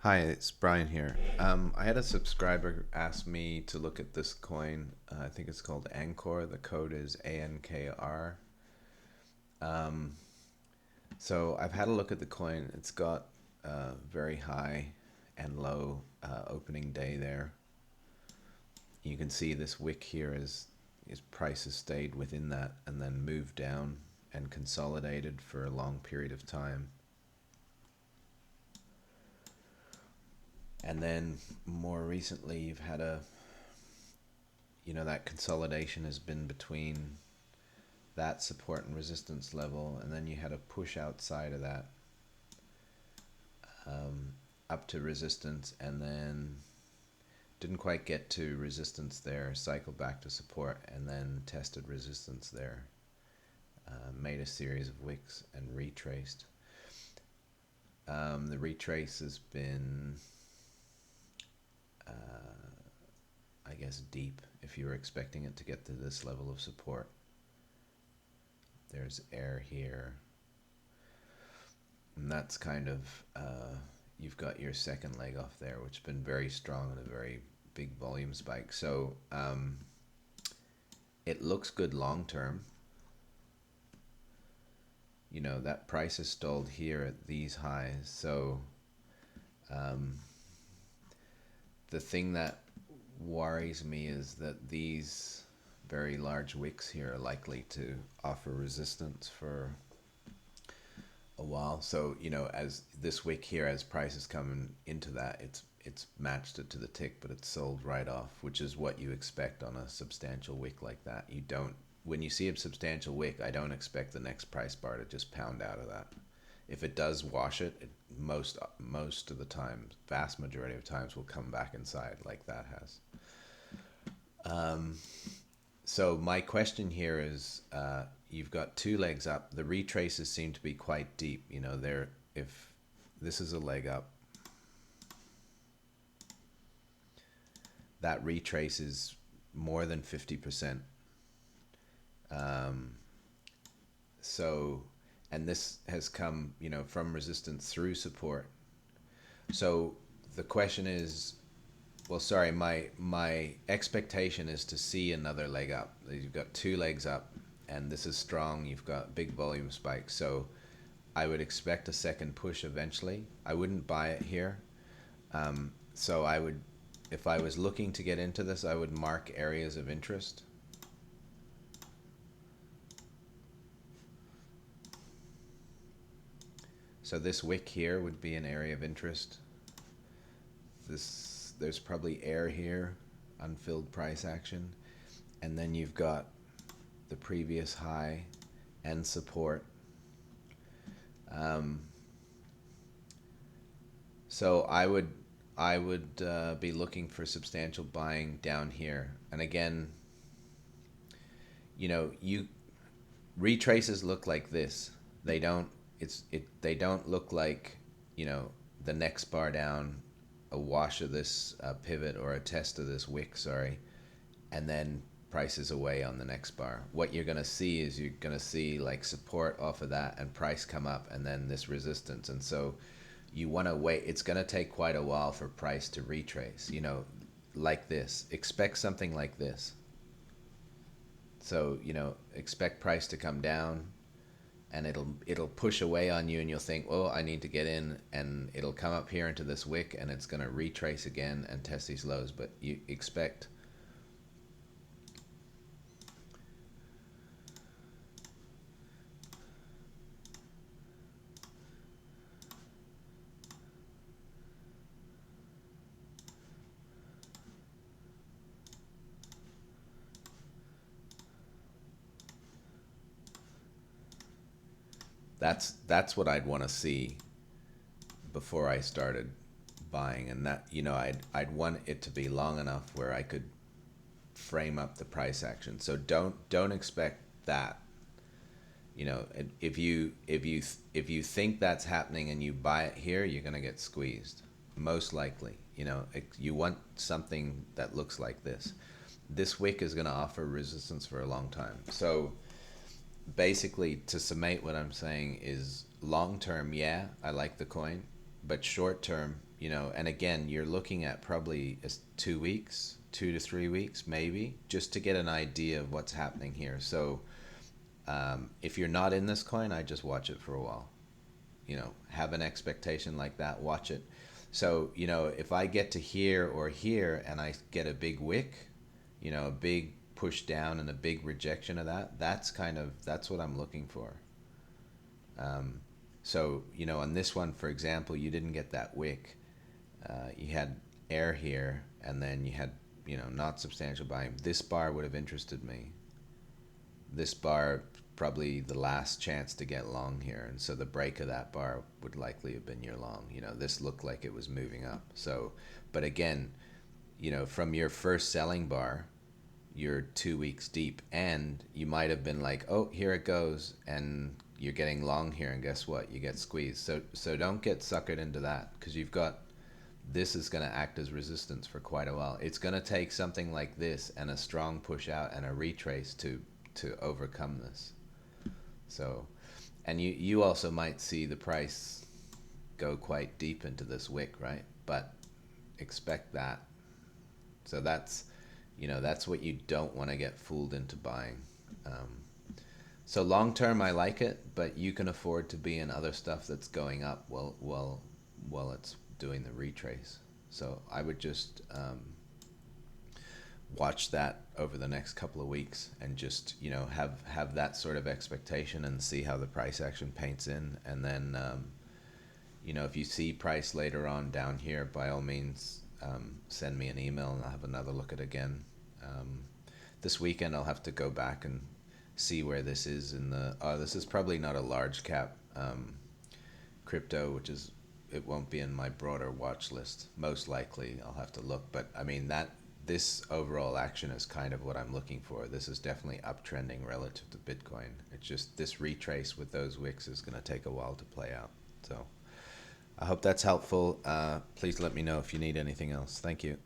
Hi, it's Brian here. I had a subscriber ask me to look at this coin. I think it's called ANKR. The code is ANKR. So I've had a look at the coin. It's got very high and low opening day there. You can see this wick here is price has stayed within that and then moved down and consolidated for a long period of time. And then more recently, you've had that consolidation has been between that support and resistance level, and then you had a push outside of that up to resistance, and then didn't quite get to resistance there, cycled back to support, and then tested resistance there, made a series of wicks and retraced. The retrace has been I guess deep if you were expecting it to get to this level of support. There's air here, and that's kind of you've got your second leg off there, which has been very strong and a very big volume spike. So it looks good long term. That price is stalled here at these highs. So the thing that worries me is that these very large wicks here are likely to offer resistance for a while. So as this wick here, as prices come into that, it's matched it to the tick, but it's sold right off, which is what you expect on a substantial wick like that. You don't, when you see a substantial wick, I don't expect the next price bar to just pound out of that. If it does wash it, most of the time, vast majority of times, will come back inside like that has. So my question here is, you've got two legs up. The retraces seem to be quite deep. If this is a leg up, that retrace is more than 50%. So, and this has come, from resistance through support. So the question is, well, sorry, my expectation is to see another leg up. You've got two legs up, and this is strong. You've got big volume spikes. So I would expect a second push eventually. I wouldn't buy it here. So I would, if I was looking to get into this, I would mark areas of interest. So this wick here would be an area of interest. There's probably air here, unfilled price action, and then you've got the previous high and support. So I would be looking for substantial buying down here. And again, retraces look like this. They don't. They don't look like the next bar down, a wash of this pivot or a test of this wick. Sorry, and then prices away on the next bar. What you're gonna see is you're gonna see like support off of that and price come up, and then this resistance. And so you want to wait. It's gonna take quite a while for price to retrace. Like this. Expect something like this. So expect price to come down, and it'll push away on you, and you'll think, oh, I need to get in, and it'll come up here into this wick, and it's going to retrace again and test these lows. But you expect that's what I'd want to see before I started buying, and that I'd want it to be long enough where I could frame up the price action. So don't expect that. If you think that's happening and you buy it here, you're gonna get squeezed, most likely. You want something that looks like this. This wick is gonna offer resistance for a long time. So basically, to summate what I'm saying is, long term, yeah, I like the coin, but short term, you know, and again, you're looking at probably 2 weeks, 2 to 3 weeks, maybe, just to get an idea of what's happening here. So if you're not in this coin, I just watch it for a while. You know, have an expectation like that, watch it. So, you know, if I get to here or here and I get a big wick, you know, a big push down and a big rejection of that, that's what I'm looking for. So, you know, on this one, for example, you didn't get that wick. You had air here, and then you had, you know, not substantial buying. This bar would have interested me. This bar, probably the last chance to get long here, and so the break of that bar would likely have been your long. You know, this looked like it was moving up. So, but again, you know, from your first selling bar, you're 2 weeks deep, and you might have been like, oh, here it goes, and you're getting long here, and guess what? You get squeezed. So don't get suckered into that, because you've got, this is going to act as resistance for quite a while. It's going to take something like this and a strong push out and a retrace to overcome this. So, and you also might see the price go quite deep into this wick, right? But expect that. So that's, you know, that's what you don't want to get fooled into buying. So long term, I like it, but you can afford to be in other stuff that's going up while it's doing the retrace. So I would just watch that over the next couple of weeks, and just, you know, have that sort of expectation and see how the price action paints in. And then you know, if you see price later on down here, by all means send me an email and I'll have another look at it again. This weekend I'll have to go back and see where this is in the, this is probably not a large cap crypto, which is, it won't be in my broader watch list. Most likely I'll have to look, but I mean, that this overall action is kind of what I'm looking for. This is definitely uptrending relative to Bitcoin. It's just this retrace with those wicks is going to take a while to play out. So I hope that's helpful. Please let me know if you need anything else. Thank you.